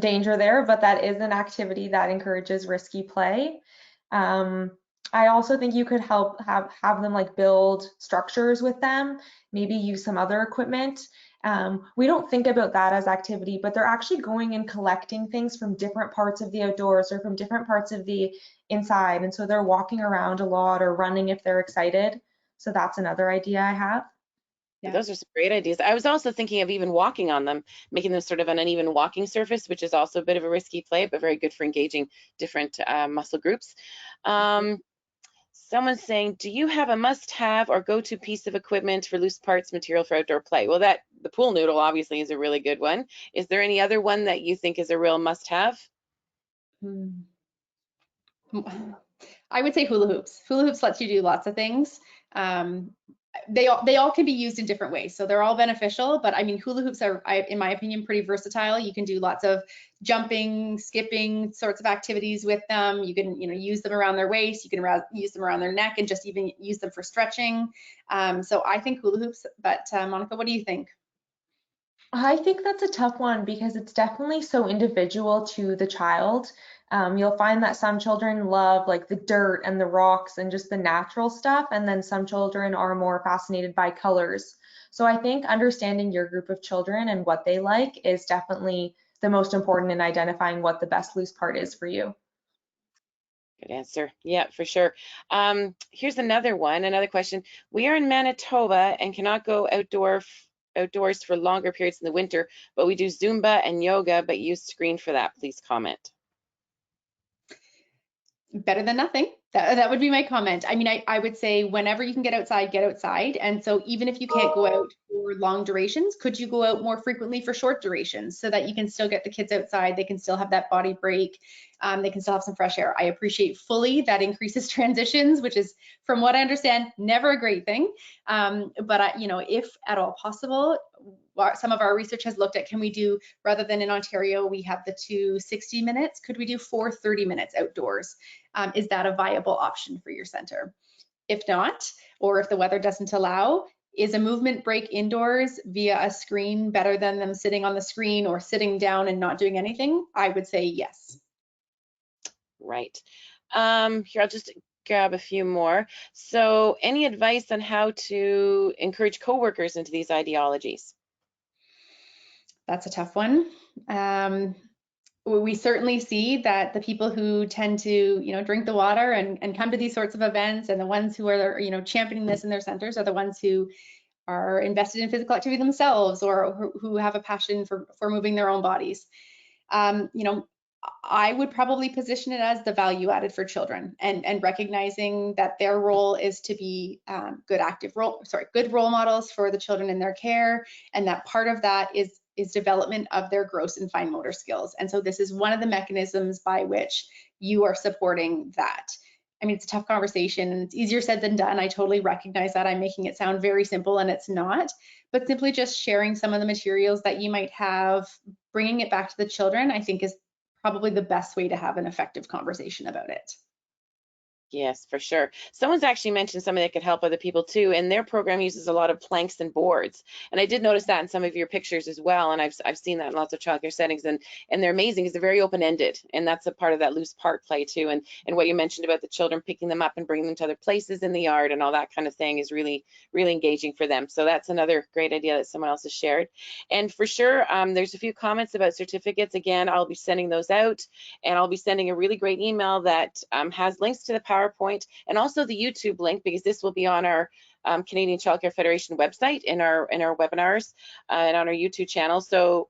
Speaker 4: danger there, but that is an activity that encourages risky play. I also think you could help have them like build structures with them, maybe use some other equipment. We don't think about that as activity, but they're actually going and collecting things from different parts of the outdoors or from different parts of the inside. And so they're walking around a lot or running if they're excited. So that's another idea I have.
Speaker 2: Yeah. Those are some great ideas. I was also thinking of even walking on them, making them sort of an uneven walking surface, which is also a bit of a risky play, but very good for engaging different muscle groups. Someone's saying, do you have a must-have or go-to piece of equipment for loose parts material for outdoor play? Well, the pool noodle obviously is a really good one. Is there any other one that you think is a real must-have?
Speaker 3: I would say hula hoops. Hula hoops lets you do lots of things. They all can be used in different ways, so they're all beneficial, but I mean, hula hoops are, in my opinion, pretty versatile. You can do lots of jumping, skipping sorts of activities with them. You can use them around their waist, you can use them around their neck, and just even use them for stretching. So I think hula hoops, but Monika, what do you think?
Speaker 4: I think that's a tough one because it's definitely so individual to the child. You'll find that some children love like the dirt and the rocks and just the natural stuff, and then some children are more fascinated by colors. So I think understanding your group of children and what they like is definitely the most important in identifying what the best loose part is for you.
Speaker 2: Good answer. Yeah, for sure. Here's another question. We are in Manitoba and cannot go outdoors for longer periods in the winter, but we do Zumba and yoga, but use screen for that. Please comment.
Speaker 3: Better than nothing. That would be my comment. I mean, I would say whenever you can get outside, get outside. And so even if you can't go out for long durations, could you go out more frequently for short durations so that you can still get the kids outside, they can still have that body break, they can still have some fresh air. I appreciate fully that increases transitions, which is, from what I understand, never a great thing. But if at all possible, some of our research has looked at, can we do, rather than in Ontario, we have the 2 60 minutes, could we do 4 30 minutes outdoors? Is that a viable option for your center? If not, or if the weather doesn't allow, is a movement break indoors via a screen better than them sitting on the screen or sitting down and not doing anything? I would say yes.
Speaker 2: Right. Here, I'll just grab a few more. So any advice on how to encourage coworkers into these ideologies?
Speaker 3: That's a tough one. We certainly see that the people who tend to, drink the water and come to these sorts of events, and the ones who are, championing this in their centers, are the ones who are invested in physical activity themselves, or who have a passion for moving their own bodies. You know, I would probably position it as the value added for children, and recognizing that their role is to be good role models for the children in their care, and that part of that is development of their gross and fine motor skills. And so this is one of the mechanisms by which you are supporting that. I mean, it's a tough conversation and it's easier said than done. I totally recognize that. I'm making it sound very simple and it's not, but simply just sharing some of the materials that you might have, bringing it back to the children, I think is probably the best way to have an effective conversation about it.
Speaker 2: Yes, for sure. Someone's actually mentioned something that could help other people too, and their program uses a lot of planks and boards. And I did notice that in some of your pictures as well, and I've seen that in lots of childcare settings, and they're amazing because they're very open-ended, and that's a part of that loose park play too. And what you mentioned about the children picking them up and bringing them to other places in the yard and all that kind of thing is really, really engaging for them. So that's another great idea that someone else has shared. And for sure, there's a few comments about certificates. Again, I'll be sending those out, and I'll be sending a really great email that has links to the PowerPoint and also the YouTube link, because this will be on our Canadian Childcare Federation website in our webinars and on our YouTube channel. So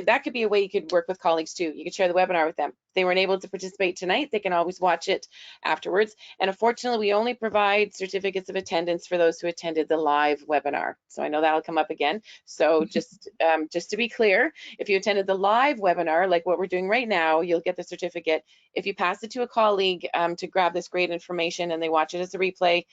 Speaker 2: that could be a way you could work with colleagues too. You could share the webinar with them. If they weren't able to participate tonight, they can always watch it afterwards. And unfortunately, we only provide certificates of attendance for those who attended the live webinar. So I know that'll come up again. So just to be clear, if you attended the live webinar, like what we're doing right now, you'll get the certificate. If you pass it to a colleague to grab this great information and they watch it as a replay,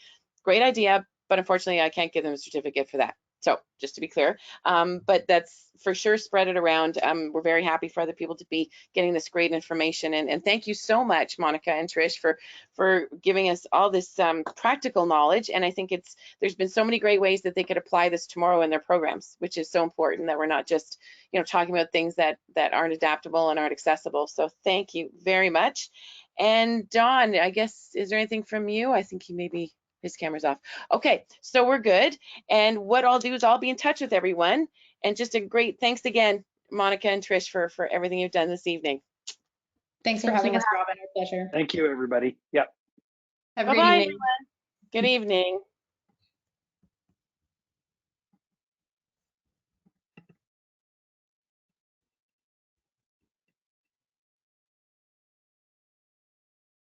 Speaker 2: great idea, but unfortunately I can't give them a certificate for that. So just to be clear, but that's for sure, spread it around. We're very happy for other people to be getting this great information. And thank you so much, Monika and Trish, for giving us all this practical knowledge. And I think there's been so many great ways that they could apply this tomorrow in their programs, which is so important, that we're not just, you know, talking about things that aren't adaptable and aren't accessible. So thank you very much. And Don, I guess, is there anything from you? I think he maybe his camera's off. Okay, so we're good. And what I'll do is I'll be in touch with everyone. And just a great thanks again, Monika and Trish, for everything you've done this evening.
Speaker 3: Thanks for having us, Robin. Our pleasure.
Speaker 1: Thank you, everybody. Yep.
Speaker 3: Have a great
Speaker 2: Bye-bye,
Speaker 3: evening.
Speaker 2: everyone. Good evening.